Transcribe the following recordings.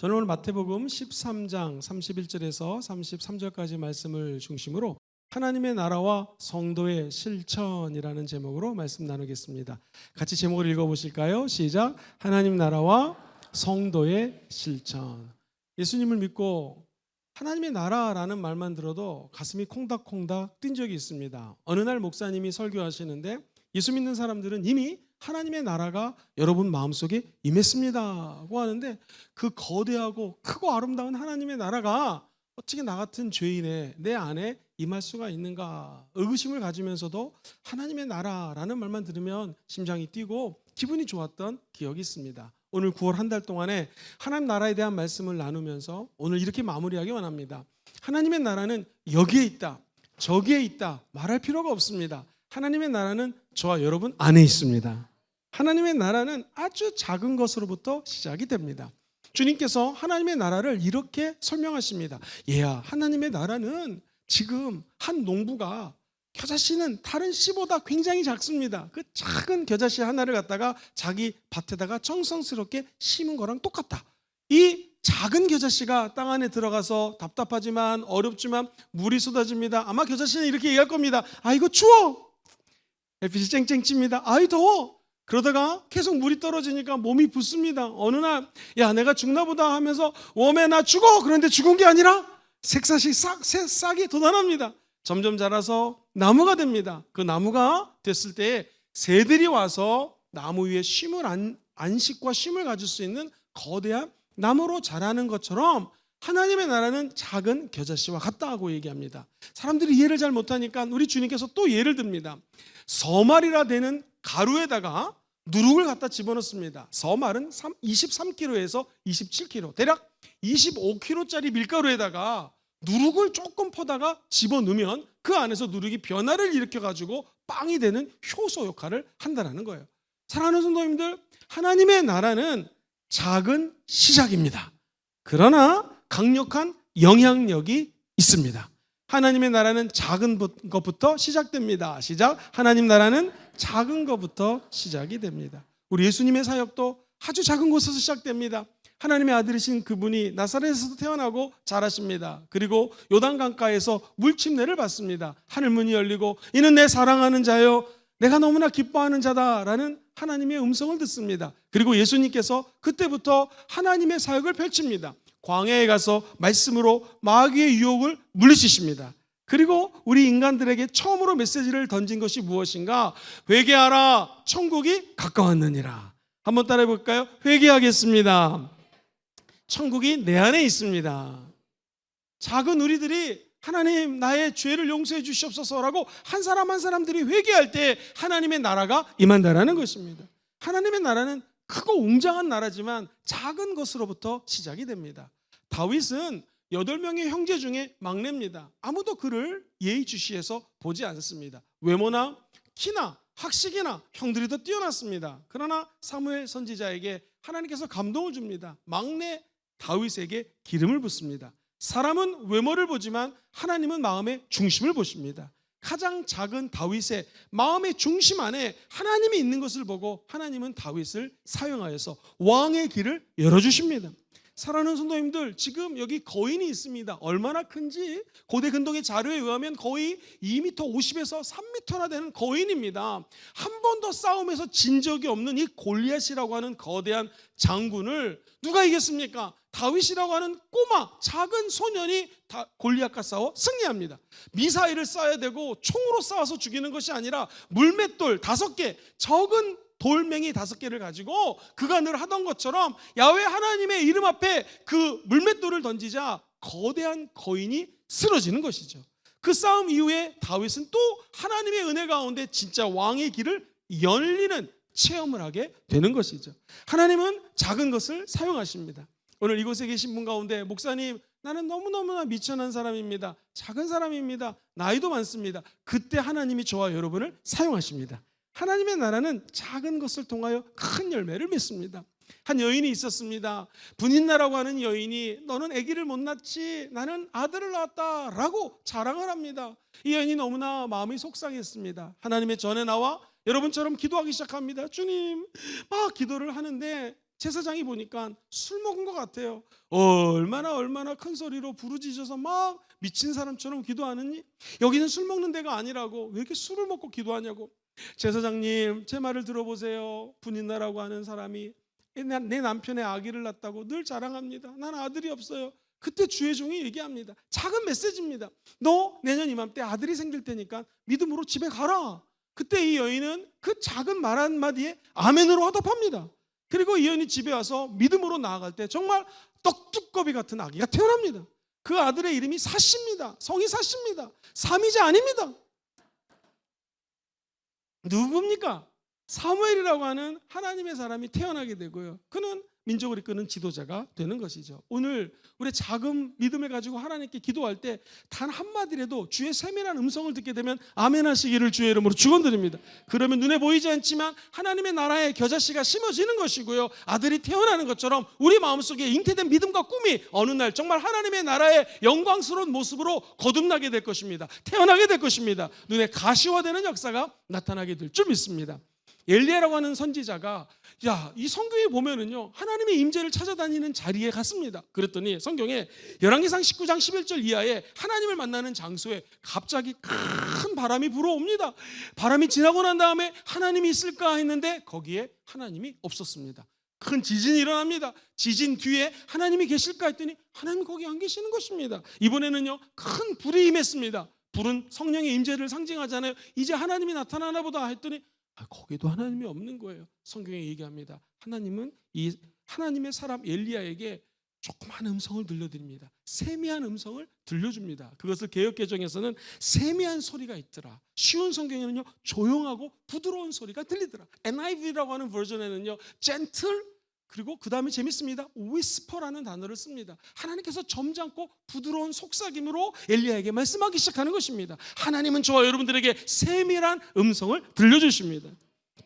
저는 오늘 마태복음 13장 31절에서 33절까지 말씀을 중심으로 하나님의 나라와 성도의 실천이라는 제목으로 말씀 나누겠습니다. 같이 제목을 읽어보실까요? 시작. 하나님 나라와 성도의 실천. 예수님을 믿고 하나님의 나라라는 말만 들어도 가슴이 콩닥콩닥 뛴 적이 있습니다. 어느 날 목사님이 설교하시는데 예수 믿는 사람들은 이미 하나님의 나라가 여러분 마음속에 임했습니다고 하는데, 그 거대하고 크고 아름다운 하나님의 나라가 어떻게 나 같은 죄인의 내 안에 임할 수가 있는가 의구심을 가지면서도 하나님의 나라라는 말만 들으면 심장이 뛰고 기분이 좋았던 기억이 있습니다. 오늘 9월 한 달 동안에 하나님 나라에 대한 말씀을 나누면서 오늘 이렇게 마무리하기 원합니다. 하나님의 나라는 여기에 있다, 저기에 있다 말할 필요가 없습니다. 하나님의 나라는 저와 여러분 안에 있습니다. 하나님의 나라는 아주 작은 것으로부터 시작이 됩니다. 주님께서 하나님의 나라를 이렇게 설명하십니다. 얘야, 하나님의 나라는 지금 한 농부가 겨자씨는 다른 씨보다 굉장히 작습니다. 그 작은 겨자씨 하나를 갖다가 자기 밭에다가 정성스럽게 심은 거랑 똑같다. 이 작은 겨자씨가 땅 안에 들어가서 답답하지만 어렵지만 물이 쏟아집니다. 아마 겨자씨는 이렇게 얘기할 겁니다. 아이고 추워. 햇빛이 쨍쨍 찝니다. 아이 더워. 그러다가 계속 물이 떨어지니까 몸이 붓습니다. 어느 날 야 내가 죽나 보다 하면서 웜에 나 죽어. 그런데 죽은 게 아니라 색싹이 싹이 돋아납니다. 점점 자라서 나무가 됩니다. 그 나무가 됐을 때 새들이 와서 나무 위에 안식과 쉼을 가질 수 있는 거대한 나무로 자라는 것처럼 하나님의 나라는 작은 겨자씨와 같다고 얘기합니다. 사람들이 이해를 잘 못하니까 우리 주님께서 또 예를 듭니다. 서말이라 되는 가루에다가 누룩을 갖다 집어넣습니다. 서말은 23kg에서 27kg, 대략 25kg짜리 밀가루에다가 누룩을 조금 퍼다가 집어넣으면 그 안에서 누룩이 변화를 일으켜가지고 빵이 되는 효소 역할을 한다는 거예요. 사랑하는 성도님들, 하나님의 나라는 작은 시작입니다. 그러나 강력한 영향력이 있습니다. 하나님의 나라는 작은 것부터 시작됩니다. 시작. 하나님 나라는 작은 것부터 시작이 됩니다. 우리 예수님의 사역도 아주 작은 곳에서 시작됩니다. 하나님의 아들이신 그분이 나사렛에서 태어나고 자라십니다. 그리고 요단강가에서 물침례를 받습니다. 하늘문이 열리고 이는 내 사랑하는 자요 내가 너무나 기뻐하는 자다라는 하나님의 음성을 듣습니다. 그리고 예수님께서 그때부터 하나님의 사역을 펼칩니다. 광야에 가서 말씀으로 마귀의 유혹을 물리치십니다. 그리고 우리 인간들에게 처음으로 메시지를 던진 것이 무엇인가? 회개하라, 천국이 가까웠느니라. 한번 따라해 볼까요? 회개하겠습니다. 천국이 내 안에 있습니다. 작은 우리들이 하나님 나의 죄를 용서해 주시옵소서라고 한 사람 한 사람들이 회개할 때 하나님의 나라가 임한다라는 것입니다. 하나님의 나라는 크고 웅장한 나라지만 작은 것으로부터 시작이 됩니다. 다윗은 8명의 형제 중에 막내입니다. 아무도 그를 예의주시해서 보지 않습니다. 외모나 키나 학식이나 형들이 더 뛰어났습니다. 그러나 사무엘 선지자에게 하나님께서 감동을 줍니다. 막내 다윗에게 기름을 붓습니다. 사람은 외모를 보지만 하나님은 마음의 중심을 보십니다. 가장 작은 다윗의 마음의 중심 안에 하나님이 있는 것을 보고 하나님은 다윗을 사용하여서 왕의 길을 열어주십니다. 사랑하는 성도님들, 지금 여기 거인이 있습니다. 얼마나 큰지 고대 근동의 자료에 의하면 거의 2m 50에서 3m나 되는 거인입니다. 한 번도 싸움에서 진 적이 없는 이 골리앗이라고 하는 거대한 장군을 누가 이겼습니까? 다윗이라고 하는 꼬마 작은 소년이 골리앗과 싸워 승리합니다. 미사일을 쏴야 되고 총으로 쏴서 죽이는 것이 아니라 물맷돌 5개, 적은 돌멩이 5개를 가지고 그가 늘 하던 것처럼 야훼 하나님의 이름 앞에 그 물맷돌을 던지자 거대한 거인이 쓰러지는 것이죠. 그 싸움 이후에 다윗은 또 하나님의 은혜 가운데 진짜 왕의 길을 열리는 체험을 하게 되는 것이죠. 하나님은 작은 것을 사용하십니다. 오늘 이곳에 계신 분 가운데 목사님 나는 너무너무나 미천한 사람입니다. 작은 사람입니다. 나이도 많습니다. 그때 하나님이 저와 여러분을 사용하십니다. 하나님의 나라는 작은 것을 통하여 큰 열매를 맺습니다. 한 여인이 있었습니다. 분인나라고 하는 여인이 너는 아기를 못 낳지 나는 아들을 낳았다라고 자랑을 합니다. 이 여인이 너무나 마음이 속상했습니다. 하나님의 전에 나와 여러분처럼 기도하기 시작합니다. 주님, 막 기도를 하는데 제사장이 보니까 술 먹은 것 같아요. 얼마나 큰 소리로 부르짖어서 막 미친 사람처럼 기도하느니 여기는 술 먹는 데가 아니라고, 왜 이렇게 술을 먹고 기도하냐고. 제사장님, 제 말을 들어보세요. 분인나라고 하는 사람이 내 남편의 아기를 낳았다고 늘 자랑합니다. 난 아들이 없어요. 그때 주의 종이 얘기합니다. 작은 메시지입니다. 너 내년 이맘때 아들이 생길 테니까 믿음으로 집에 가라. 그때 이 여인은 그 작은 말 한마디에 아멘으로 화답합니다. 그리고 이 여인이 집에 와서 믿음으로 나아갈 때 정말 떡두꺼비 같은 아기가 태어납니다. 그 아들의 이름이 사시입니다. 성이 사시입니다. 삼위자 아닙니다. 누굽니까? 사무엘이라고 하는 하나님의 사람이 태어나게 되고요. 그는 민족을 이끄는 지도자가 되는 것이죠. 오늘 우리 작은 믿음을 가지고 하나님께 기도할 때 단 한마디라도 주의 세밀한 음성을 듣게 되면 아멘 하시기를 주의 이름으로 축원드립니다. 그러면 눈에 보이지 않지만 하나님의 나라의 겨자씨가 심어지는 것이고요. 아들이 태어나는 것처럼 우리 마음속에 잉태된 믿음과 꿈이 어느 날 정말 하나님의 나라의 영광스러운 모습으로 거듭나게 될 것입니다. 태어나게 될 것입니다. 눈에 가시화되는 역사가 나타나게 될 줄 믿습니다. 엘리야라고 하는 선지자가 이 성경에 보면은요, 하나님의 임재를 찾아다니는 자리에 갔습니다. 그랬더니 성경에 열왕기상 19장 11절 이하에 하나님을 만나는 장소에 갑자기 큰 바람이 불어옵니다. 바람이 지나고 난 다음에 하나님이 있을까 했는데 거기에 하나님이 없었습니다. 큰 지진이 일어납니다. 지진 뒤에 하나님이 계실까 했더니 하나님이 거기 안 계시는 것입니다. 이번에는요, 큰 불이 임했습니다. 불은 성령의 임재를 상징하잖아요. 이제 하나님이 나타나나 보다 했더니 거기도 하나님이 없는 거예요. 성경에 얘기합니다. 하나님은 이 하나님의 사람 엘리야에게 조그만 음성을 들려드립니다. 세미한 음성을 들려줍니다. 그것을 개역개정에서는 세미한 소리가 있더라. 쉬운 성경에는요, 조용하고 부드러운 소리가 들리더라. NIV라고 하는 버전에는요, gentle, 그리고 그 다음에 재밌습니다. whisper라는 단어를 씁니다. 하나님께서 점잖고 부드러운 속삭임으로 엘리야에게 말씀하기 시작하는 것입니다. 하나님은 저와 여러분들에게 세밀한 음성을 들려주십니다.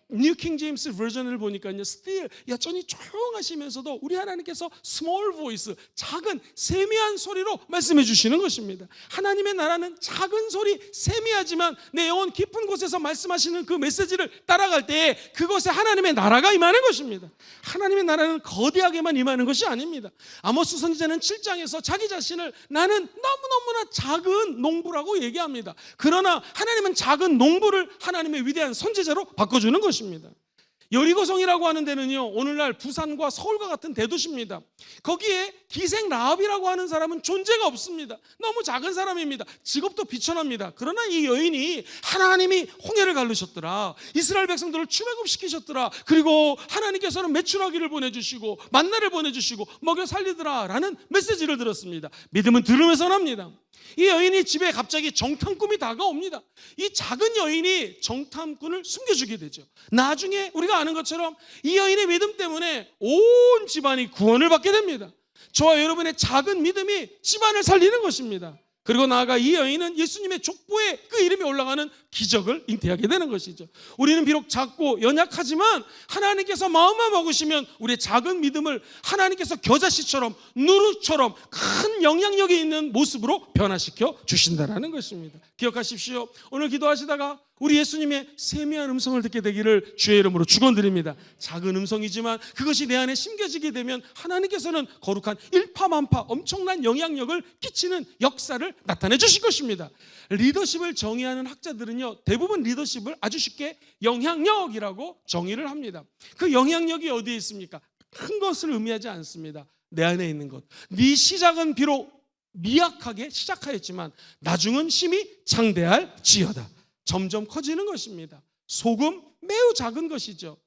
뉴 킹 제임스 버전을 보니까요, still 여전히 조용하시면서도 우리 하나님께서 small voice, 작은 세미한 소리로 말씀해 주시는 것입니다. 하나님의 나라는 작은 소리, 세미하지만 내 영혼 깊은 곳에서 말씀하시는 그 메시지를 따라갈 때 그곳에 하나님의 나라가 임하는 것입니다. 하나님의 나라는 거대하게만 임하는 것이 아닙니다. 아모스 선지자는 7장에서 자기 자신을 나는 너무너무나 작은 농부라고 얘기합니다. 그러나 하나님은 작은 농부를 하나님의 위대한 선지자로 바꿔주는 것입니다. 여리고성이라고 하는 데는요, 오늘날 부산과 서울과 같은 대도시입니다. 거기에 기생 라합이라고 하는 사람은 존재가 없습니다. 너무 작은 사람입니다. 직업도 비천합니다. 그러나 이 여인이 하나님이 홍해를 가르셨더라, 이스라엘 백성들을 출애굽시키셨더라, 그리고 하나님께서는 메추라기를 보내주시고 만나를 보내주시고 먹여 살리더라 라는 메시지를 들었습니다. 믿음은 들으면서 납니다. 이 여인이 집에 갑자기 정탐꾼이 다가옵니다. 이 작은 여인이 정탐꾼을 숨겨주게 되죠. 나중에 우리가 아는 것처럼 이 여인의 믿음 때문에 온 집안이 구원을 받게 됩니다. 저와 여러분의 작은 믿음이 집안을 살리는 것입니다. 그리고 나아가 이 여인은 예수님의 족보에 그 이름이 올라가는 기적을 잉태하게 되는 것이죠. 우리는 비록 작고 연약하지만 하나님께서 마음만 먹으시면 우리의 작은 믿음을 하나님께서 겨자씨처럼 누룩처럼 큰 영향력이 있는 모습으로 변화시켜 주신다는 것입니다. 기억하십시오. 오늘 기도하시다가 우리 예수님의 세미한 음성을 듣게 되기를 주의 이름으로 축원드립니다. 작은 음성이지만 그것이 내 안에 심겨지게 되면 하나님께서는 거룩한 일파만파 엄청난 영향력을 끼치는 역사를 나타내 주실 것입니다. 리더십을 정의하는 학자들은요, 대부분 리더십을 아주 쉽게 영향력이라고 정의를 합니다. 그 영향력이 어디에 있습니까? 큰 것을 의미하지 않습니다. 내 안에 있는 것. 네 시작은 비록 미약하게 시작하였지만 나중은 심히 장대할지어다. 점점 커지는 것입니다. 소금 매우 작은 것이죠.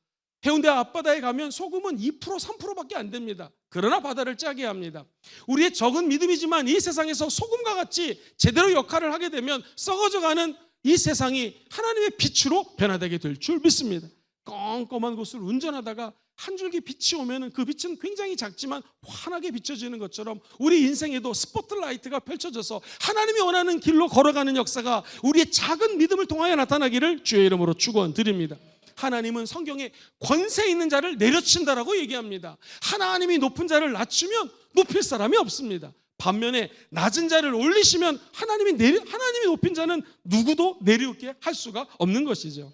해운대 앞바다에 가면 소금은 2% 3%밖에 안 됩니다. 그러나 바다를 짜게 합니다. 우리의 적은 믿음이지만 이 세상에서 소금과 같이 제대로 역할을 하게 되면 썩어져가는 이 세상이 하나님의 빛으로 변화되게 될 줄 믿습니다. 껌껌한 곳을 운전하다가 한 줄기 빛이 오면 그 빛은 굉장히 작지만 환하게 비춰지는 것처럼 우리 인생에도 스포트라이트가 펼쳐져서 하나님이 원하는 길로 걸어가는 역사가 우리의 작은 믿음을 통하여 나타나기를 주의 이름으로 축원드립니다. 하나님은 성경에 권세 있는 자를 내려친다라고 얘기합니다. 하나님이 높은 자를 낮추면 높일 사람이 없습니다. 반면에 낮은 자를 올리시면 하나님이 높인 자는 누구도 내려오게 할 수가 없는 것이죠.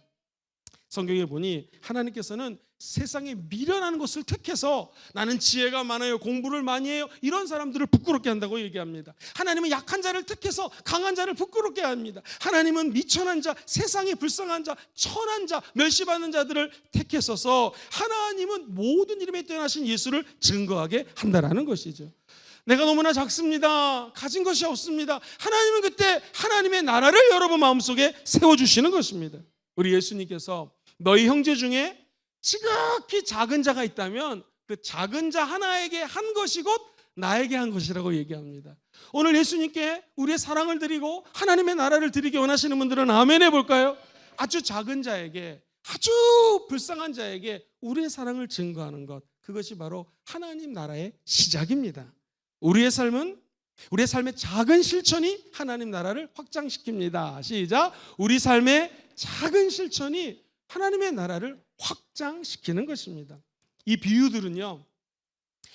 성경에 보니 하나님께서는 세상에 미련한 것을 택해서 나는 지혜가 많아요, 공부를 많이 해요, 이런 사람들을 부끄럽게 한다고 얘기합니다. 하나님은 약한 자를 택해서 강한 자를 부끄럽게 합니다. 하나님은 미천한 자, 세상에 불쌍한 자, 천한 자, 멸시받는 자들을 택했어서 하나님은 모든 이름에 뛰어나신 예수를 증거하게 한다라는 것이죠. 내가 너무나 작습니다, 가진 것이 없습니다. 하나님은 그때 하나님의 나라를 여러분 마음속에 세워주시는 것입니다. 우리 예수님께서 너희 형제 중에 지극히 작은 자가 있다면 그 작은 자 하나에게 한 것이 곧 나에게 한 것이라고 얘기합니다. 오늘 예수님께 우리의 사랑을 드리고 하나님의 나라를 드리기 원하시는 분들은 아멘 해볼까요? 아주 작은 자에게, 아주 불쌍한 자에게 우리의 사랑을 증거하는 것, 그것이 바로 하나님 나라의 시작입니다. 우리의 삶의 작은 실천이 하나님 나라를 확장시킵니다. 시작. 우리 삶의 작은 실천이 하나님의 나라를 확장시키는 것입니다. 이 비유들은요,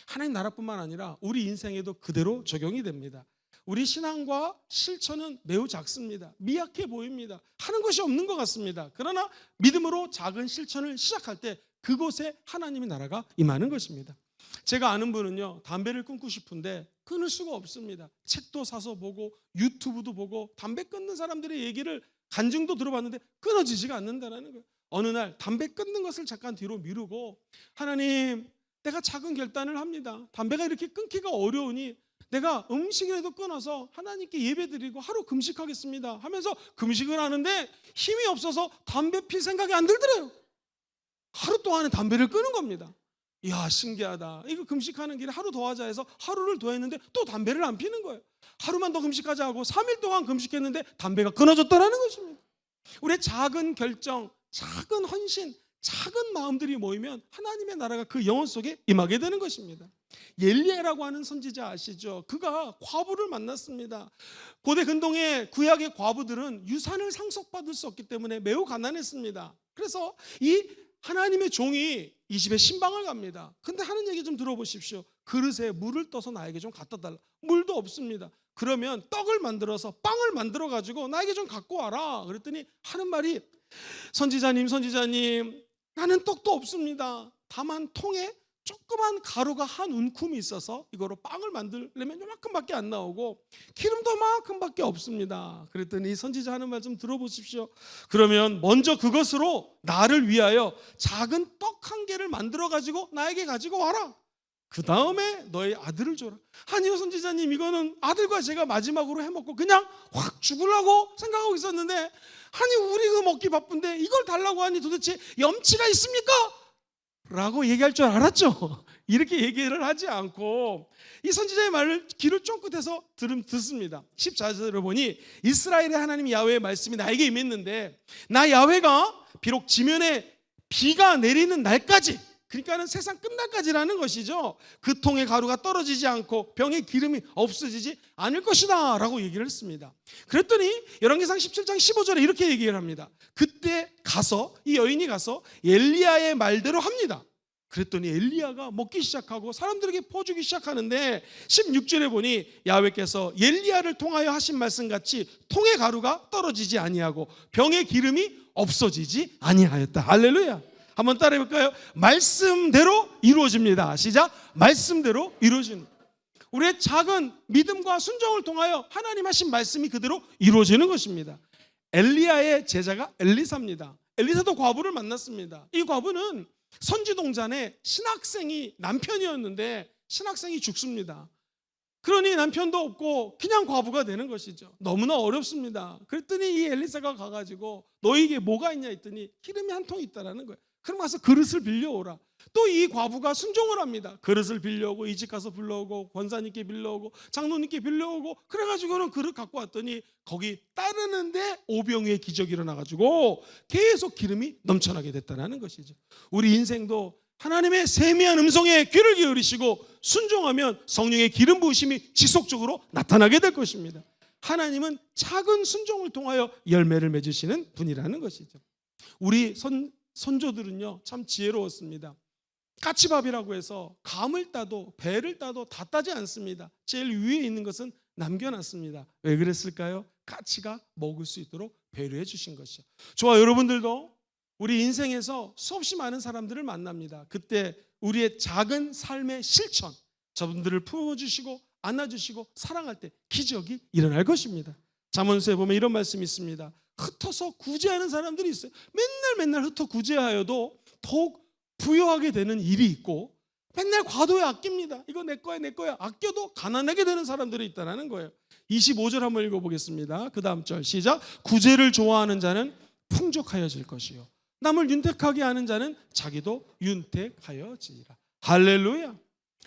하나님 나라뿐만 아니라 우리 인생에도 그대로 적용이 됩니다. 우리 신앙과 실천은 매우 작습니다. 미약해 보입니다. 하는 것이 없는 것 같습니다. 그러나 믿음으로 작은 실천을 시작할 때 그곳에 하나님의 나라가 임하는 것입니다. 제가 아는 분은요, 담배를 끊고 싶은데 끊을 수가 없습니다. 책도 사서 보고 유튜브도 보고 담배 끊는 사람들의 얘기를 간증도 들어봤는데 끊어지지가 않는다는 거예요. 어느 날 담배 끊는 것을 잠깐 뒤로 미루고, 하나님, 내가 작은 결단을 합니다. 담배가 이렇게 끊기가 어려우니 내가 음식이라도 끊어서 하나님께 예배드리고 하루 금식하겠습니다 하면서 금식을 하는데 힘이 없어서 담배 필 생각이 안 들더래요. 하루 동안에 담배를 끊은 겁니다. 이야, 신기하다. 이거 금식하는 길에 하루 더 하자 해서 하루를 더 했는데 또 담배를 안 피는 거예요. 하루만 더 금식하자 하고 3일 동안 금식했는데 담배가 끊어졌다는 것입니다. 우리의 작은 결정, 작은 헌신, 작은 마음들이 모이면 하나님의 나라가 그 영혼 속에 임하게 되는 것입니다. 엘리야라고 하는 선지자 아시죠? 그가 과부를 만났습니다. 고대 근동의 구약의 과부들은 유산을 상속받을 수 없기 때문에 매우 가난했습니다. 그래서 이 하나님의 종이 이 집에 신방을 갑니다. 근데 하는 얘기 좀 들어보십시오. 그릇에 물을 떠서 나에게 좀 갖다 달라. 물도 없습니다. 그러면 떡을 만들어서 빵을 만들어 가지고 나에게 좀 갖고 와라. 그랬더니 하는 말이, 선지자님, 나는 떡도 없습니다. 다만 통에 조그만 가루가 한 움큼이 있어서 이거로 빵을 만들려면 요만큼밖에 안 나오고 기름도 요만큼밖에 없습니다. 그랬더니 선지자 하는 말 좀 들어보십시오. 그러면 먼저 그것으로 나를 위하여 작은 떡 한 개를 만들어 가지고 나에게 가지고 와라. 그 다음에 너의 아들을 줘라. 아니요, 선지자님, 이거는 아들과 제가 마지막으로 해먹고 그냥 확 죽으려고 생각하고 있었는데, 아니 우리 그 먹기 바쁜데 이걸 달라고 하니 도대체 염치가 있습니까? 라고 얘기할 줄 알았죠. 이렇게 얘기를 하지 않고 이 선지자의 말을 귀를 쫑긋해서 듣습니다. 14절을 보니 이스라엘의 하나님 야훼의 말씀이 나에게 임했는데, 나 야훼가 비록 지면에 비가 내리는 날까지, 그러니까는 세상 끝날까지라는 것이죠, 그 통의 가루가 떨어지지 않고 병의 기름이 없어지지 않을 것이다 라고 얘기를 했습니다. 그랬더니 열왕기상 17장 15절에 이렇게 얘기를 합니다. 그때 가서, 이 여인이 가서 엘리야의 말대로 합니다. 그랬더니 엘리야가 먹기 시작하고 사람들에게 퍼주기 시작하는데 16절에 보니 야훼께서 엘리야를 통하여 하신 말씀같이 통의 가루가 떨어지지 아니하고 병의 기름이 없어지지 아니하였다. 할렐루야. 한번 따라해 볼까요? 말씀대로 이루어집니다. 시작. 말씀대로 이루어지는, 우리의 작은 믿음과 순종을 통하여 하나님 하신 말씀이 그대로 이루어지는 것입니다. 엘리야의 제자가 엘리사입니다. 엘리사도 과부를 만났습니다. 이 과부는 선지동산의 신학생이 남편이었는데 신학생이 죽습니다. 그러니 남편도 없고 그냥 과부가 되는 것이죠. 너무나 어렵습니다. 그랬더니 이 엘리사가 가가지고 너에게 뭐가 있냐 했더니 기름이 한 통 있다라는 거예요. 그럼 가서 그릇을 빌려오라. 또 이 과부가 순종을 합니다. 그릇을 빌려오고 이 집 가서 빌려오고 권사님께 빌려오고 장로님께 빌려오고, 그래가지고는 그릇 갖고 왔더니 거기 따르는데 오병이의 기적이 일어나가지고 계속 기름이 넘쳐나게 됐다는 것이죠. 우리 인생도 하나님의 세미한 음성에 귀를 기울이시고 순종하면 성령의 기름 부으심이 지속적으로 나타나게 될 것입니다. 하나님은 작은 순종을 통하여 열매를 맺으시는 분이라는 것이죠. 우리 선조들은요 참 지혜로웠습니다. 까치밥이라고 해서 감을 따도 배를 따도 다 따지 않습니다. 제일 위에 있는 것은 남겨놨습니다. 왜 그랬을까요? 까치가 먹을 수 있도록 배려해 주신 것이죠. 저와 여러분들도 우리 인생에서 수없이 많은 사람들을 만납니다. 그때 우리의 작은 삶의 실천, 저분들을 품어주시고 안아주시고 사랑할 때 기적이 일어날 것입니다. 잠언서에 보면 이런 말씀이 있습니다. 흩어서 구제하는 사람들이 있어요. 맨날 흩어 구제하여도 더욱 부유하게 되는 일이 있고, 맨날 과도에 아낍니다. 이거 내 거야 아껴도 가난하게 되는 사람들이 있다는 거예요. 25절 한번 읽어보겠습니다. 그 다음 절 시작. 구제를 좋아하는 자는 풍족하여질 것이요, 남을 윤택하게 하는 자는 자기도 윤택하여지리라. 할렐루야.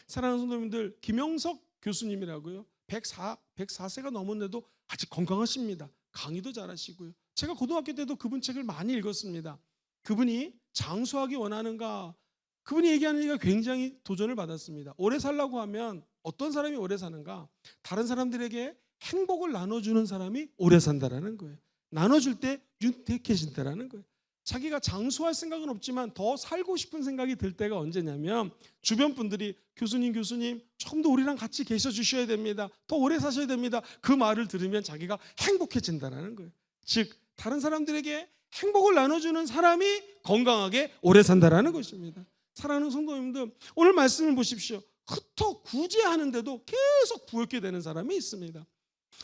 사랑하는 성도님들, 김영석 교수님이라고요. 104세가 넘었는데도 아직 건강하십니다. 강의도 잘하시고요. 제가 고등학교 때도 그분 책을 많이 읽었습니다. 그분이 장수하기 원하는가? 그분이 얘기하는 얘기가 굉장히 도전을 받았습니다. 오래 살라고 하면 어떤 사람이 오래 사는가? 다른 사람들에게 행복을 나눠주는 사람이 오래 산다라는 거예요. 나눠줄 때 윤택해진다라는 거예요. 자기가 장수할 생각은 없지만 더 살고 싶은 생각이 들 때가 언제냐면, 주변 분들이 교수님 조금 더 우리랑 같이 계셔 주셔야 됩니다. 더 오래 사셔야 됩니다. 그 말을 들으면 자기가 행복해진다는 거예요. 즉 다른 사람들에게 행복을 나눠주는 사람이 건강하게 오래 산다는 것입니다. 사랑하는 성도님들, 오늘 말씀을 보십시오. 흩어 구제하는데도 계속 부욕게 되는 사람이 있습니다.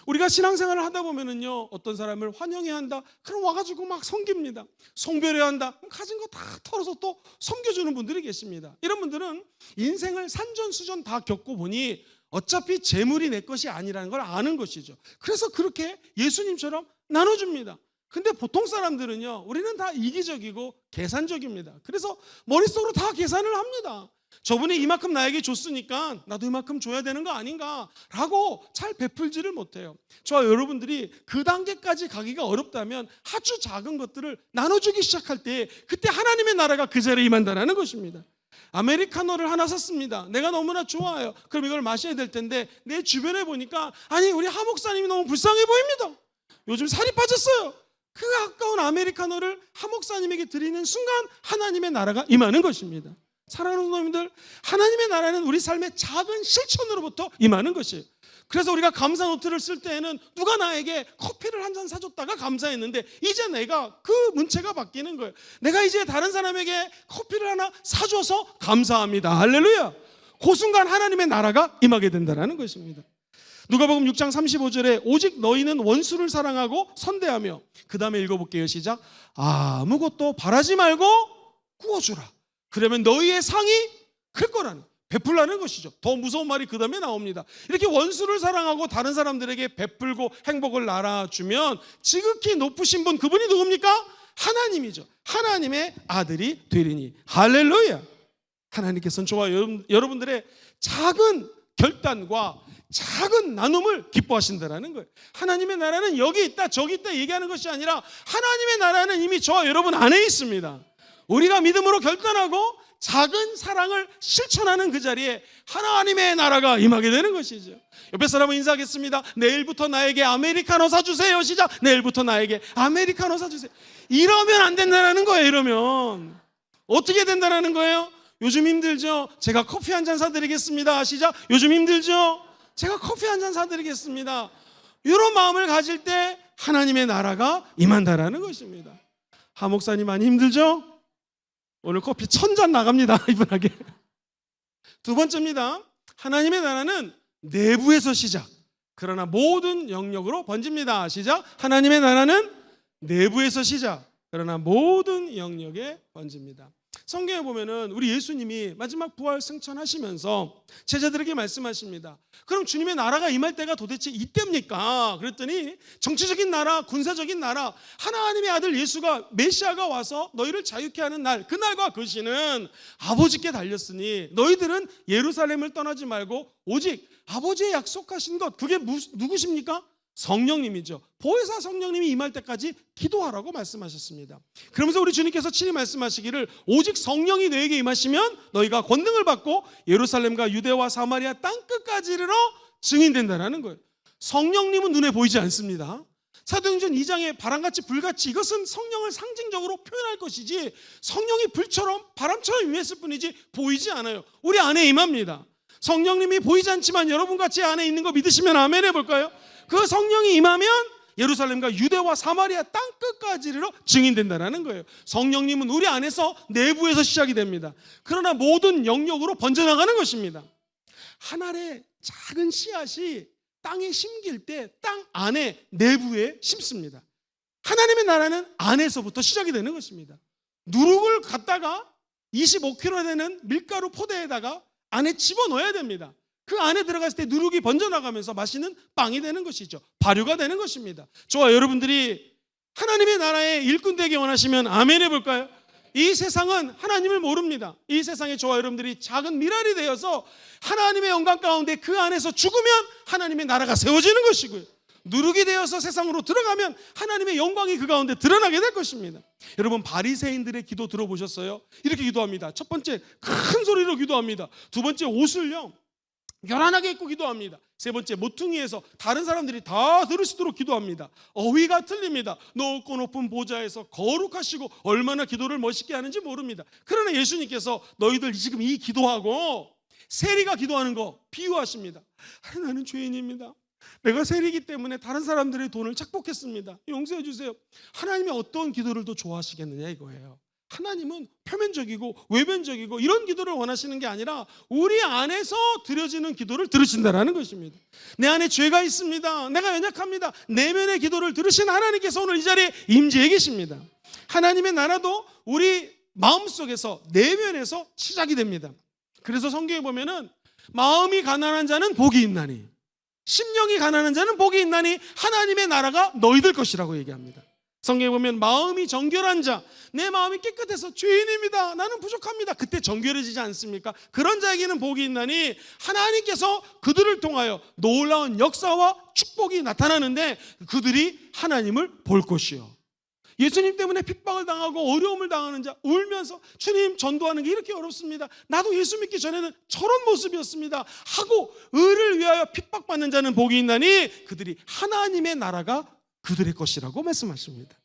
우리가 신앙생활을 하다 보면은요, 어떤 사람을 환영해야 한다, 그럼 와가지고 막 섬깁니다. 송별해야 한다, 그럼 가진 거 다 털어서 또 섬겨주는 분들이 계십니다. 이런 분들은 인생을 산전수전 다 겪고 보니 어차피 재물이 내 것이 아니라는 걸 아는 것이죠. 그래서 그렇게 예수님처럼 나눠줍니다. 근데 보통 사람들은요, 우리는 다 이기적이고 계산적입니다. 그래서 머릿속으로 다 계산을 합니다. 저분이 이만큼 나에게 줬으니까 나도 이만큼 줘야 되는 거 아닌가 라고 잘 베풀지를 못해요. 저와 여러분들이 그 단계까지 가기가 어렵다면 아주 작은 것들을 나눠주기 시작할 때, 그때 하나님의 나라가 그 자리에 임한다는 것입니다. 아메리카노를 하나 샀습니다. 내가 너무나 좋아요. 그럼 이걸 마셔야 될 텐데 내 주변에 보니까, 아니 우리 하 목사님이 너무 불쌍해 보입니다. 요즘 살이 빠졌어요. 그 아까운 아메리카노를 하 목사님에게 드리는 순간 하나님의 나라가 임하는 것입니다. 사랑하는 성도님들, 하나님의 나라는 우리 삶의 작은 실천으로부터 임하는 것이에요. 그래서 우리가 감사 노트를 쓸 때에는 누가 나에게 커피를 한 잔 사줬다가 감사했는데, 이제 내가 그 문체가 바뀌는 거예요. 내가 이제 다른 사람에게 커피를 하나 사줘서 감사합니다. 할렐루야. 그 순간 하나님의 나라가 임하게 된다는 것입니다. 누가복음 6장 35절에 오직 너희는 원수를 사랑하고 선대하며, 그 다음에 읽어볼게요. 시작. 아무것도 바라지 말고 구워주라. 그러면 너희의 상이 클 거라는, 베풀라는 것이죠. 더 무서운 말이 그 다음에 나옵니다. 이렇게 원수를 사랑하고 다른 사람들에게 베풀고 행복을 나눠주면 지극히 높으신 분, 그분이 누굽니까? 하나님이죠. 하나님의 아들이 되리니. 할렐루야. 하나님께서는 저와 여러분들의 작은 결단과 작은 나눔을 기뻐하신다는 거예요. 하나님의 나라는 여기 있다 저기 있다 얘기하는 것이 아니라, 하나님의 나라는 이미 저와 여러분 안에 있습니다. 우리가 믿음으로 결단하고 작은 사랑을 실천하는 그 자리에 하나님의 나라가 임하게 되는 것이죠. 옆에 사람은 인사하겠습니다. 내일부터 나에게 아메리카노 사주세요. 시작. 내일부터 나에게 아메리카노 사주세요. 이러면 안 된다는 거예요. 이러면 어떻게 된다는 거예요? 요즘 힘들죠? 제가 커피 한 잔 사드리겠습니다. 시작. 요즘 힘들죠? 제가 커피 한 잔 사드리겠습니다. 이런 마음을 가질 때 하나님의 나라가 임한다라는 것입니다. 하 목사님 많이 힘들죠? 오늘 커피 1000잔 나갑니다. 이분에게. 두 번째입니다. 하나님의 나라는 내부에서 시작, 그러나 모든 영역으로 번집니다. 시작. 하나님의 나라는 내부에서 시작, 그러나 모든 영역에 번집니다. 성경에 보면은 우리 예수님이 마지막 부활 승천하시면서 제자들에게 말씀하십니다. 그럼 주님의 나라가 임할 때가 도대체 이때입니까? 그랬더니 정치적인 나라, 군사적인 나라, 하나님의 아들 예수가 메시아가 와서 너희를 자유케 하는 날, 그날과 그 시는 아버지께 달렸으니 너희들은 예루살렘을 떠나지 말고 오직 아버지의 약속하신 것, 그게 누구십니까? 성령님이죠. 보혜사 성령님이 임할 때까지 기도하라고 말씀하셨습니다. 그러면서 우리 주님께서 친히 말씀하시기를, 오직 성령이 너에게 임하시면 너희가 권능을 받고 예루살렘과 유대와 사마리아 땅끝까지 이르러 증인된다는 거예요. 성령님은 눈에 보이지 않습니다. 사도행전 2장에 바람같이 불같이, 이것은 성령을 상징적으로 표현할 것이지, 성령이 불처럼 바람처럼 임했을 뿐이지 보이지 않아요. 우리 안에 임합니다. 성령님이 보이지 않지만 여러분과 제 안에 있는 거 믿으시면 아멘 해볼까요? 그 성령이 임하면 예루살렘과 유대와 사마리아 땅 끝까지 이르러 증인된다는 거예요. 성령님은 우리 안에서 내부에서 시작이 됩니다. 그러나 모든 영역으로 번져나가는 것입니다. 한 알의 작은 씨앗이 땅에 심길 때 땅 안에 내부에 심습니다. 하나님의 나라는 안에서부터 시작이 되는 것입니다. 누룩을 갖다가 25kg 되는 밀가루 포대에다가 안에 집어넣어야 됩니다. 그 안에 들어갔을 때 누룩이 번져나가면서 맛있는 빵이 되는 것이죠. 발효가 되는 것입니다. 저와 여러분들이 하나님의 나라의 일꾼 되기 원하시면 아멘 해볼까요? 이 세상은 하나님을 모릅니다. 이 세상에 저와 여러분들이 작은 미랄이 되어서 하나님의 영광 가운데 그 안에서 죽으면 하나님의 나라가 세워지는 것이고요. 누룩이 되어서 세상으로 들어가면 하나님의 영광이 그 가운데 드러나게 될 것입니다. 여러분, 바리새인들의 기도 들어보셨어요? 이렇게 기도합니다. 첫 번째, 큰 소리로 기도합니다. 두 번째, 옷을요 요란하게 입고 기도합니다. 세 번째, 모퉁이에서 다른 사람들이 다 들을 수 있도록 기도합니다. 어휘가 틀립니다. 높고 높은 보좌에서 거룩하시고 얼마나 기도를 멋있게 하는지 모릅니다. 그러나 예수님께서 너희들 지금 이 기도하고 세리가 기도하는 거 비유하십니다. 나는 죄인입니다. 내가 세리이기 때문에 다른 사람들의 돈을 착복했습니다. 용서해 주세요. 하나님이 어떤 기도를 더 좋아하시겠느냐 이거예요. 하나님은 표면적이고 외면적이고 이런 기도를 원하시는 게 아니라 우리 안에서 드려지는 기도를 들으신다는 것입니다. 내 안에 죄가 있습니다. 내가 연약합니다. 내면의 기도를 들으신 하나님께서 오늘 이 자리에 임재해 계십니다. 하나님의 나라도 우리 마음속에서 내면에서 시작이 됩니다. 그래서 성경에 보면은 마음이 가난한 자는 복이 있나니 심령이 가난한 자는 복이 있나니 하나님의 나라가 너희들 것이라고 얘기합니다. 성경에 보면 마음이 정결한 자, 내 마음이 깨끗해서 죄인입니다, 나는 부족합니다, 그때 정결해지지 않습니까? 그런 자에게는 복이 있나니 하나님께서 그들을 통하여 놀라운 역사와 축복이 나타나는데 그들이 하나님을 볼 것이요. 예수님 때문에 핍박을 당하고 어려움을 당하는 자, 울면서 주님 전도하는 게 이렇게 어렵습니다, 나도 예수 믿기 전에는 저런 모습이었습니다 하고 의를 위하여 핍박받는 자는 복이 있나니 그들이 하나님의 나라가 그들의 것이라고 말씀하십니다.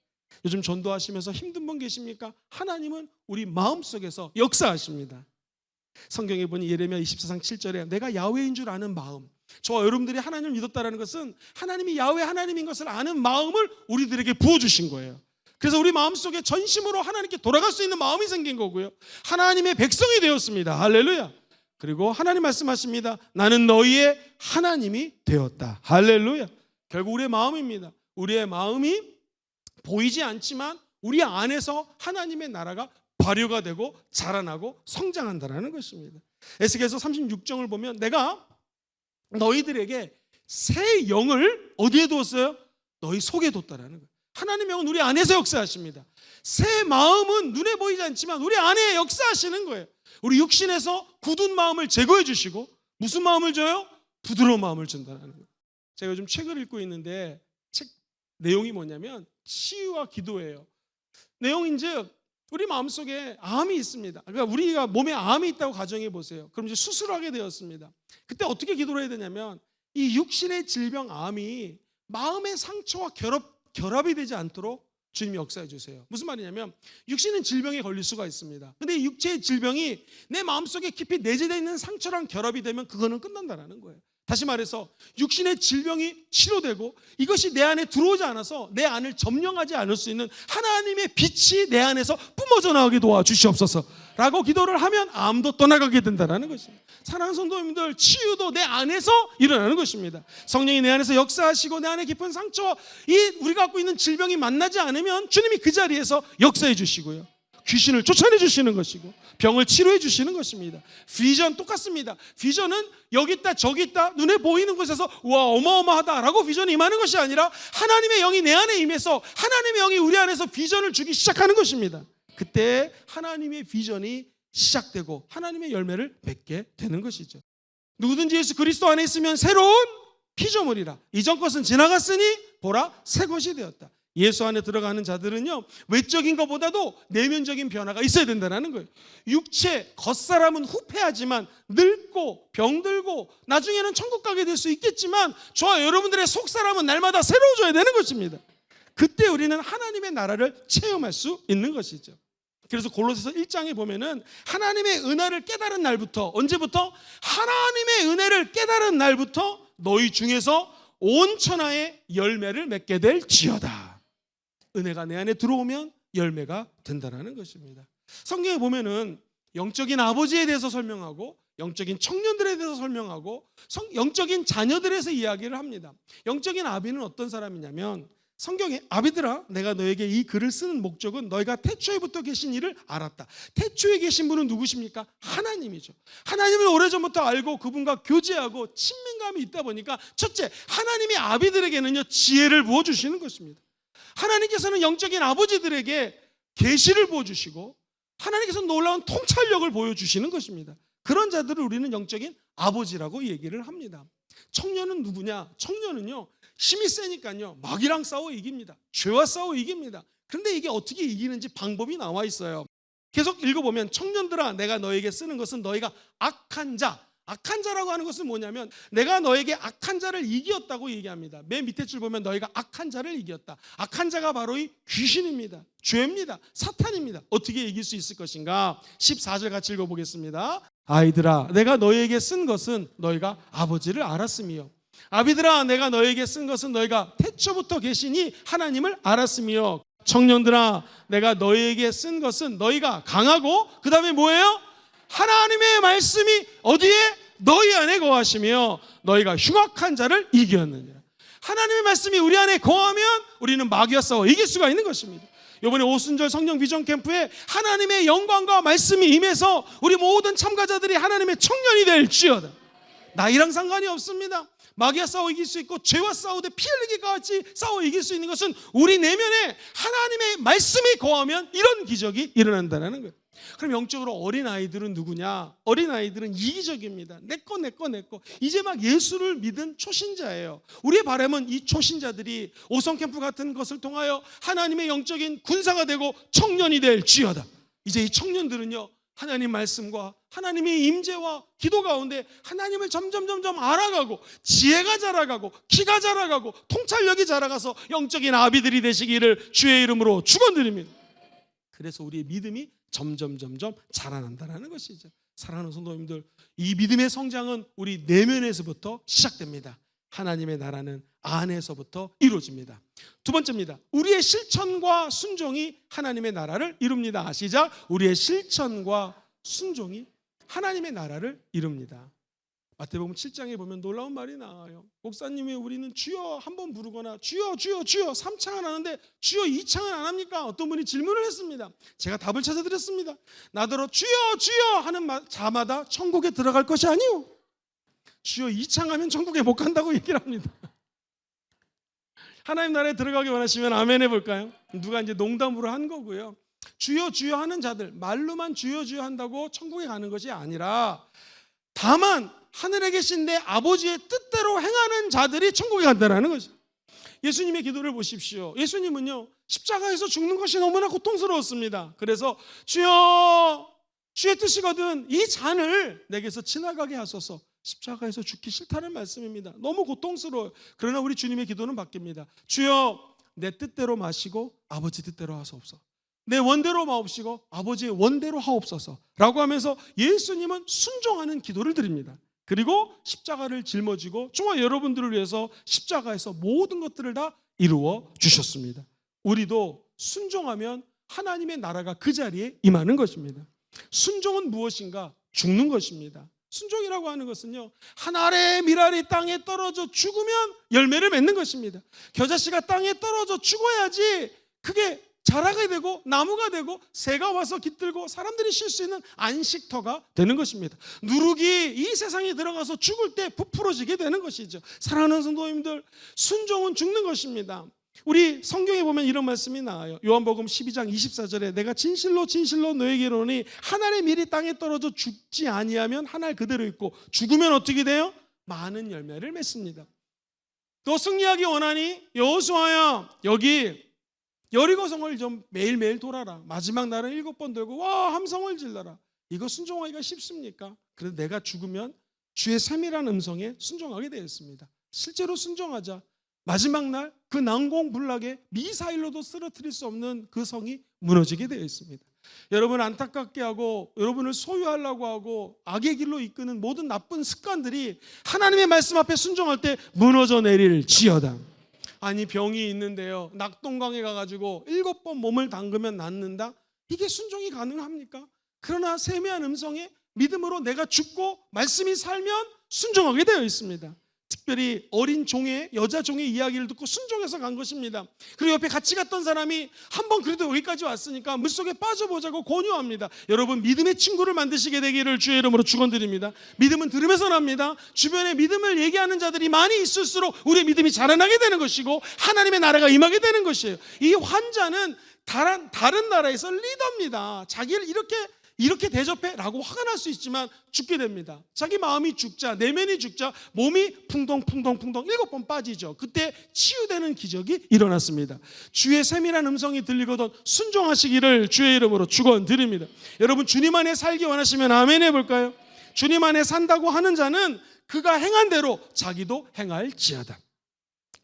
요즘 전도하시면서 힘든 분 계십니까? 하나님은 우리 마음속에서 역사하십니다. 성경에 보니 예레미야 24장 7절에 내가 야훼인 줄 아는 마음, 저와 여러분들이 하나님을 믿었다는 것은 하나님이 야훼 하나님인 것을 아는 마음을 우리들에게 부어주신 거예요. 그래서 우리 마음속에 전심으로 하나님께 돌아갈 수 있는 마음이 생긴 거고요, 하나님의 백성이 되었습니다. 할렐루야. 그리고 하나님 말씀하십니다. 나는 너희의 하나님이 되었다. 할렐루야. 결국 우리의 마음입니다. 우리의 마음이 보이지 않지만 우리 안에서 하나님의 나라가 발효가 되고 자라나고 성장한다는 것입니다. 에스겔서 36장을 보면 내가 너희들에게 새 영을 어디에 두었어요? 너희 속에 뒀다라는 거예요. 하나님의 영은 우리 안에서 역사하십니다. 새 마음은 눈에 보이지 않지만 우리 안에 역사하시는 거예요. 우리 육신에서 굳은 마음을 제거해 주시고 무슨 마음을 줘요? 부드러운 마음을 준다는 거예요. 제가 요즘 책을 읽고 있는데 책 내용이 뭐냐면 치유와 기도예요. 내용인즉 우리 마음속에 암이 있습니다. 그러니까 우리가 몸에 암이 있다고 가정해 보세요. 그럼 이제 수술을 하게 되었습니다. 그때 어떻게 기도를 해야 되냐면 이 육신의 질병 암이 마음의 상처와 결합이 되지 않도록 주님이 역사해 주세요. 무슨 말이냐면 육신은 질병에 걸릴 수가 있습니다. 근데 이 육체의 질병이 내 마음속에 깊이 내재되어 있는 상처랑 결합이 되면 그거는 끝난다는 거예요. 다시 말해서 육신의 질병이 치료되고 이것이 내 안에 들어오지 않아서 내 안을 점령하지 않을 수 있는 하나님의 빛이 내 안에서 뿜어져 나오게 도와주시옵소서 라고 기도를 하면 암도 떠나가게 된다는 것입니다. 사랑하는 성도님들, 치유도 내 안에서 일어나는 것입니다. 성령이 내 안에서 역사하시고 내 안에 깊은 상처와 우리가 갖고 있는 질병이 만나지 않으면 주님이 그 자리에서 역사해 주시고요, 귀신을 쫓아내 주시는 것이고 병을 치료해 주시는 것입니다. 비전 똑같습니다. 비전은 여기 있다 저기 있다 눈에 보이는 곳에서 와 어마어마하다라고 비전이 임하는 것이 아니라 하나님의 영이 내 안에 임해서 하나님의 영이 우리 안에서 비전을 주기 시작하는 것입니다. 그때 하나님의 비전이 시작되고 하나님의 열매를 맺게 되는 것이죠. 누구든지 예수 그리스도 안에 있으면 새로운 피조물이라, 이전 것은 지나갔으니 보라 새 것이 되었다. 예수 안에 들어가는 자들은요, 외적인 것보다도 내면적인 변화가 있어야 된다는 거예요. 육체, 겉사람은 후패하지만 늙고 병들고 나중에는 천국 가게 될 수 있겠지만 저와 여러분들의 속사람은 날마다 새로워져야 되는 것입니다. 그때 우리는 하나님의 나라를 체험할 수 있는 것이죠. 그래서 골로새서 1장에 보면은 하나님의 은혜를 깨달은 날부터, 언제부터? 하나님의 은혜를 깨달은 날부터 너희 중에서 온 천하의 열매를 맺게 될지어다. 은혜가 내 안에 들어오면 열매가 된다는 것입니다. 성경에 보면은 영적인 아버지에 대해서 설명하고 영적인 청년들에 대해서 설명하고 영적인 자녀들에서 이야기를 합니다. 영적인 아비는 어떤 사람이냐면 성경에 아비들아 내가 너에게 이 글을 쓰는 목적은 너희가 태초에부터 계신 이를 알았다. 태초에 계신 분은 누구십니까? 하나님이죠. 하나님을 오래전부터 알고 그분과 교제하고 친밀감이 있다 보니까 첫째, 하나님이 아비들에게는요 지혜를 부어주시는 것입니다. 하나님께서는 영적인 아버지들에게 계시를 부어주시고 하나님께서는 놀라운 통찰력을 보여주시는 것입니다. 그런 자들을 우리는 영적인 아버지라고 얘기를 합니다. 청년은 누구냐? 청년은요 힘이 세니까요 마귀랑 싸워 이깁니다. 죄와 싸워 이깁니다. 그런데 이게 어떻게 이기는지 방법이 나와 있어요. 계속 읽어보면 청년들아 내가 너에게 쓰는 것은 너희가 악한 자라고 하는 것은 뭐냐면 내가 너에게 악한 자를 이겼다고 얘기합니다. 맨 밑에 줄 보면 너희가 악한 자를 이겼다. 악한 자가 바로 이 귀신입니다. 죄입니다. 사탄입니다. 어떻게 이길 수 있을 것인가? 14절 같이 읽어보겠습니다. 아이들아 내가 너희에게 쓴 것은 너희가 아버지를 알았으며 아비들아 내가 너희에게 쓴 것은 너희가 태초부터 계시니 하나님을 알았으며 청년들아 내가 너희에게 쓴 것은 너희가 강하고 그 다음에 뭐예요? 하나님의 말씀이 어디에? 너희 안에 거하시며 너희가 흉악한 자를 이겼느니라. 하나님의 말씀이 우리 안에 거하면 우리는 마귀와 싸워 이길 수가 있는 것입니다. 이번에 오순절 성령 비전 캠프에 하나님의 영광과 말씀이 임해서 우리 모든 참가자들이 하나님의 청년이 될지어다. 나이랑 상관이 없습니다. 마귀와 싸워 이길 수 있고 죄와 싸우되 피 흘리기가 같이 싸워 이길 수 있는 것은 우리 내면에 하나님의 말씀이 거하면 이런 기적이 일어난다는 거예요. 그럼 영적으로 어린아이들은 누구냐? 어린아이들은 이기적입니다. 내꺼 이제 막 예수를 믿은 초신자예요. 우리의 바람은 이 초신자들이 오성캠프 같은 것을 통하여 하나님의 영적인 군사가 되고 청년이 될지어다. 이제 이 청년들은요 하나님 말씀과 하나님의 임재와 기도 가운데 하나님을 점점 알아가고 지혜가 자라가고 키가 자라가고 통찰력이 자라가서 영적인 아비들이 되시기를 주의 이름으로 축원드립니다. 그래서 우리의 믿음이 점점 자라난다는 것이죠. 사랑하는 성도님들, 이 믿음의 성장은 우리 내면에서부터 시작됩니다. 하나님의 나라는 안에서부터 이루어집니다. 두 번째입니다. 우리의 실천과 순종이 하나님의 나라를 이룹니다. 시작. 우리의 실천과 순종이 하나님의 나라를 이룹니다. 마태복음 7장에 보면 놀라운 말이 나와요. 목사님이 우리는 주여 한 번 부르거나 주여 3창은 하는데 주여 2창은 안 합니까? 어떤 분이 질문을 했습니다. 제가 답을 찾아드렸습니다. 나더러 주여 하는 자마다 천국에 들어갈 것이 아니오. 주여 2창 하면 천국에 못 간다고 얘기를 합니다. 하나님 나라에 들어가기 원하시면 아멘 해볼까요? 누가 이제 농담으로 한 거고요. 주여 하는 자들, 말로만 주여 한다고 천국에 가는 것이 아니라 다만 하늘에 계신 내 아버지의 뜻대로 행하는 자들이 천국에 간다는 거죠. 예수님의 기도를 보십시오. 예수님은요 십자가에서 죽는 것이 너무나 고통스러웠습니다. 그래서 주의 뜻이거든 이 잔을 내게서 지나가게 하소서. 십자가에서 죽기 싫다는 말씀입니다. 너무 고통스러워요. 그러나 우리 주님의 기도는 바뀝니다. 주여 내 뜻대로 마시고 아버지 뜻대로 하소서. 내 원대로 마옵시고 아버지의 원대로 하옵소서 라고 하면서 예수님은 순종하는 기도를 드립니다. 그리고 십자가를 짊어지고 저와 여러분들을 위해서 십자가에서 모든 것들을 다 이루어 주셨습니다. 우리도 순종하면 하나님의 나라가 그 자리에 임하는 것입니다. 순종은 무엇인가? 죽는 것입니다. 순종이라고 하는 것은요 한 알의 밀알이 땅에 떨어져 죽으면 열매를 맺는 것입니다. 겨자씨가 땅에 떨어져 죽어야지 그게 자라게 되고 나무가 되고 새가 와서 깃들고 사람들이 쉴 수 있는 안식터가 되는 것입니다. 누룩이 이 세상에 들어가서 죽을 때 부풀어지게 되는 것이죠. 사랑하는 성도님들, 순종은 죽는 것입니다. 우리 성경에 보면 이런 말씀이 나와요. 요한복음 12장 24절에 내가 진실로 너에게 이르노니 한 알의 밀이 땅에 떨어져 죽지 아니하면 한 알 그대로 있고 죽으면 어떻게 돼요? 많은 열매를 맺습니다. 또 승리하기 원하니 여호수아야 여기 여리고성을 좀 매일매일 돌아라. 마지막 날은 7번 돌고 와 함성을 질러라. 이거 순종하기가 쉽습니까? 그래도 내가 죽으면 주의 세밀한 음성에 순종하게 되었습니다. 실제로 순종하자. 마지막 날 그 난공불락에 미사일로도 쓰러뜨릴 수 없는 그 성이 무너지게 되어 있습니다. 여러분 안타깝게 하고 여러분을 소유하려고 하고 악의 길로 이끄는 모든 나쁜 습관들이 하나님의 말씀 앞에 순종할 때 무너져 내릴지어다. 아니 병이 있는데요, 낙동강에 가가지고 7번 몸을 담그면 낫는다? 이게 순종이 가능합니까? 그러나 세미한 음성에 믿음으로 내가 죽고 말씀이 살면 순종하게 되어 있습니다. 특별히 어린 종의, 여자 종의 이야기를 듣고 순종해서 간 것입니다. 그리고 옆에 같이 갔던 사람이 한번 그래도 여기까지 왔으니까 물속에 빠져보자고 권유합니다. 여러분 믿음의 친구를 만드시게 되기를 주의 이름으로 축원드립니다. 믿음은 들음에서 납니다. 주변에 믿음을 얘기하는 자들이 많이 있을수록 우리의 믿음이 자라나게 되는 것이고 하나님의 나라가 임하게 되는 것이에요. 이 환자는 다른 나라에서 리더입니다. 자기를 이렇게 대접해라고 화가 날 수 있지만 죽게 됩니다. 자기 마음이 죽자, 내면이 죽자 몸이 풍덩풍덩 7번 빠지죠. 그때 치유되는 기적이 일어났습니다. 주의 세밀한 음성이 들리거든 순종하시기를 주의 이름으로 축원드립니다. 여러분 주님 안에 살기 원하시면 아멘 해볼까요? 주님 안에 산다고 하는 자는 그가 행한 대로 자기도 행할지어다.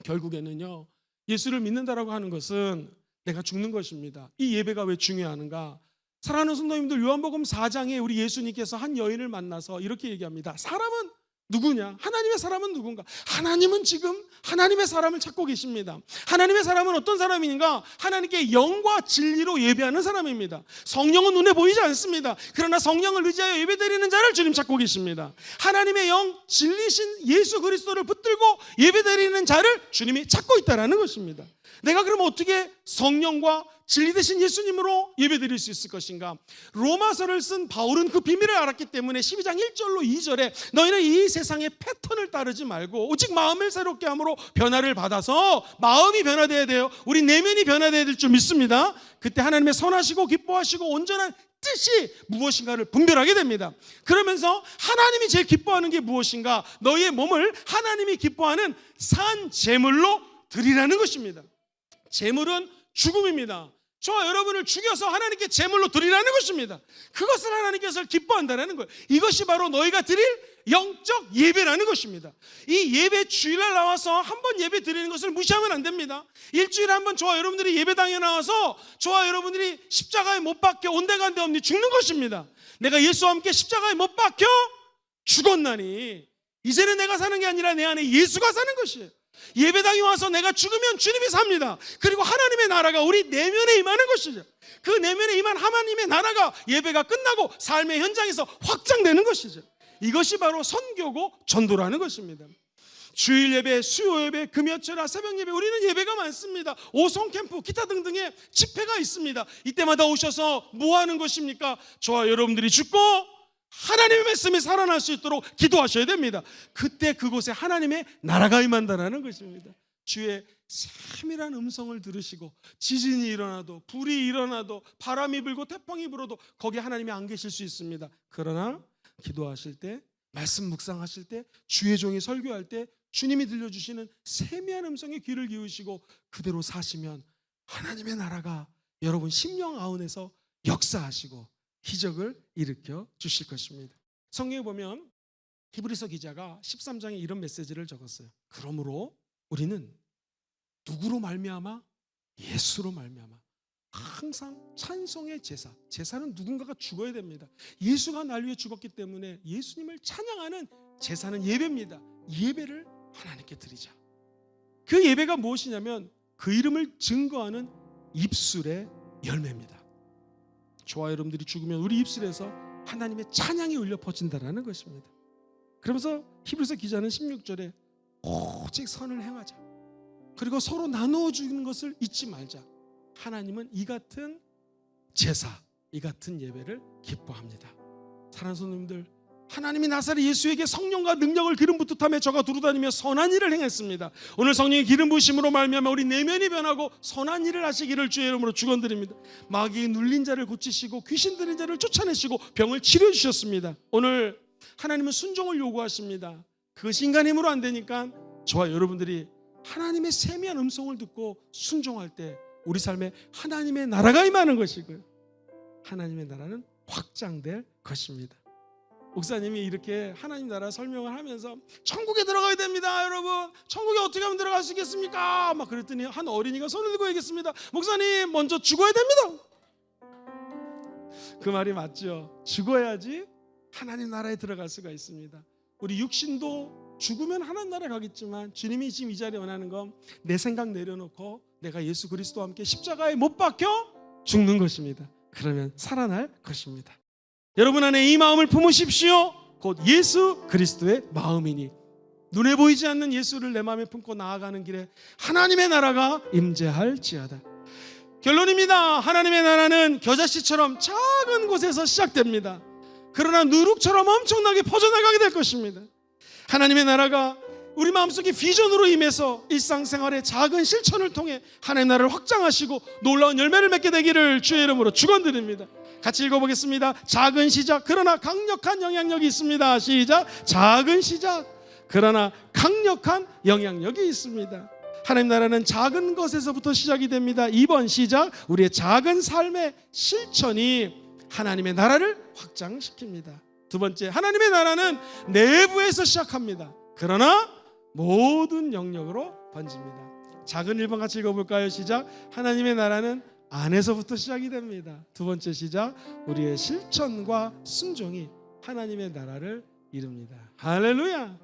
결국에는요, 예수를 믿는다라고 하는 것은 내가 죽는 것입니다. 이 예배가 왜 중요한가? 사랑하는 성도님들, 요한복음 4장에 우리 예수님께서 한 여인을 만나서 이렇게 얘기합니다. 사람은 누구냐? 하나님의 사람은 누군가? 하나님은 지금 하나님의 사람을 찾고 계십니다. 하나님의 사람은 어떤 사람인가? 하나님께 영과 진리로 예배하는 사람입니다. 성령은 눈에 보이지 않습니다. 그러나 성령을 의지하여 예배드리는 자를 주님 찾고 계십니다. 하나님의 영, 진리신 예수 그리스도를 붙들고 예배드리는 자를 주님이 찾고 있다는 것입니다. 내가 그럼 어떻게 성령과 진리 되신 예수님으로 예배드릴 수 있을 것인가? 로마서를 쓴 바울은 그 비밀을 알았기 때문에 12장 1절로 2절에 너희는 이 세상의 패턴을 따르지 말고 오직 마음을 새롭게 함으로 변화를 받아서, 마음이 변화되어야 돼요. 우리 내면이 변화되어야 될 줄 믿습니다. 그때 하나님의 선하시고 기뻐하시고 온전한 뜻이 무엇인가를 분별하게 됩니다. 그러면서 하나님이 제일 기뻐하는 게 무엇인가? 너희의 몸을 하나님이 기뻐하는 산 제물로 드리라는 것입니다. 제물은 죽음입니다. 저와 여러분을 죽여서 하나님께 제물로 드리라는 것입니다. 그것을 하나님께서 기뻐한다는 거예요. 이것이 바로 너희가 드릴 영적 예배라는 것입니다. 이 예배 주일날 나와서 한 번 예배 드리는 것을 무시하면 안 됩니다. 일주일에 한 번 저와 여러분들이 예배당에 나와서 저와 여러분들이 십자가에 못 박혀 온데간데 없니 죽는 것입니다. 내가 예수와 함께 십자가에 못 박혀 죽었나니 이제는 내가 사는 게 아니라 내 안에 예수가 사는 것이에요. 예배당에 와서 내가 죽으면 주님이 삽니다. 그리고 하나님의 나라가 우리 내면에 임하는 것이죠. 그 내면에 임한 하나님의 나라가 예배가 끝나고 삶의 현장에서 확장되는 것이죠. 이것이 바로 선교고 전도라는 것입니다. 주일 예배, 수요 예배, 금요철, 새벽 예배, 우리는 예배가 많습니다. 오송 캠프, 기타 등등의 집회가 있습니다. 이때마다 오셔서 뭐 하는 것입니까? 저와 여러분들이 죽고 하나님의 말씀이 살아날 수 있도록 기도하셔야 됩니다. 그때 그곳에 하나님의 나라가 임한다는 것입니다. 주의 세밀한 음성을 들으시고 지진이 일어나도 불이 일어나도 바람이 불고 태풍이 불어도 거기에 하나님이 안 계실 수 있습니다. 그러나 기도하실 때, 말씀 묵상하실 때, 주의 종이 설교할 때 주님이 들려주시는 세미한 음성에 귀를 기울이시고 그대로 사시면 하나님의 나라가 여러분 심령 아운에서 역사하시고 기적을 일으켜 주실 것입니다. 성경에 보면 히브리서 기자가 13장에 이런 메시지를 적었어요. 그러므로 우리는 누구로 말미암아? 예수로 말미암아 항상 찬송의 제사, 제사는 누군가가 죽어야 됩니다. 예수가 날 위해 죽었기 때문에 예수님을 찬양하는 제사는 예배입니다. 예배를 하나님께 드리자. 그 예배가 무엇이냐면 그 이름을 증거하는 입술의 열매입니다. 저와 여러분들이 죽으면 우리 입술에서 하나님의 찬양이 울려 퍼진다는 것입니다. 그러면서 히브리서 기자는 16절에 오직 선을 행하자. 그리고 서로 나누어 주는 것을 잊지 말자. 하나님은 이 같은 제사, 이 같은 예배를 기뻐합니다. 사랑하는 성도님들, 하나님이 나사렛 예수에게 성령과 능력을 기름 붓듯하며 저가 두루다니며 선한 일을 행했습니다. 오늘 성령의 기름 부으심으로 말미암아 우리 내면이 변하고 선한 일을 하시기를 주의 이름으로 축원드립니다. 마귀의 눌린 자를 고치시고 귀신 들린 자를 쫓아내시고 병을 치료해 주셨습니다. 오늘 하나님은 순종을 요구하십니다. 그것이 인간의 힘으로 안 되니까 저와 여러분들이 하나님의 세미한 음성을 듣고 순종할 때 우리 삶에 하나님의 나라가 임하는 것이고요, 하나님의 나라는 확장될 것입니다. 목사님이 이렇게 하나님 나라 설명을 하면서 천국에 들어가야 됩니다. 여러분, 천국에 어떻게 하면 들어갈 수 있겠습니까? 막 그랬더니 한 어린이가 손을 들고 얘기했습니다. 목사님, 먼저 죽어야 됩니다. 그 말이 맞죠. 죽어야지 하나님 나라에 들어갈 수가 있습니다. 우리 육신도 죽으면 하나님 나라에 가겠지만 주님이 지금 이 자리에 원하는 건 내 생각 내려놓고 내가 예수 그리스도와 함께 십자가에 못 박혀 죽는 것입니다. 그러면 살아날 것입니다. 여러분 안에 이 마음을 품으십시오. 곧 예수 그리스도의 마음이니 눈에 보이지 않는 예수를 내 마음에 품고 나아가는 길에 하나님의 나라가 임재할지어다. 결론입니다. 하나님의 나라는 겨자씨처럼 작은 곳에서 시작됩니다. 그러나 누룩처럼 엄청나게 퍼져나가게 될 것입니다. 하나님의 나라가 우리 마음속에 비전으로 임해서 일상생활의 작은 실천을 통해 하나님의 나라를 확장하시고 놀라운 열매를 맺게 되기를 주의 이름으로 축원드립니다. 같이 읽어보겠습니다. 작은 시작 그러나 강력한 영향력이 있습니다. 시작. 작은 시작 그러나 강력한 영향력이 있습니다. 하나님 나라는 작은 것에서부터 시작이 됩니다. 2번 시작 우리의 작은 삶의 실천이 하나님의 나라를 확장시킵니다. 두 번째 하나님의 나라는 내부에서 시작합니다. 그러나 모든 영역으로 번집니다. 작은 1번 같이 읽어볼까요? 시작 하나님의 나라는 안에서부터 시작이 됩니다. 두 번째 시작 우리의 실천과 순종이 하나님의 나라를 이룹니다. 할렐루야.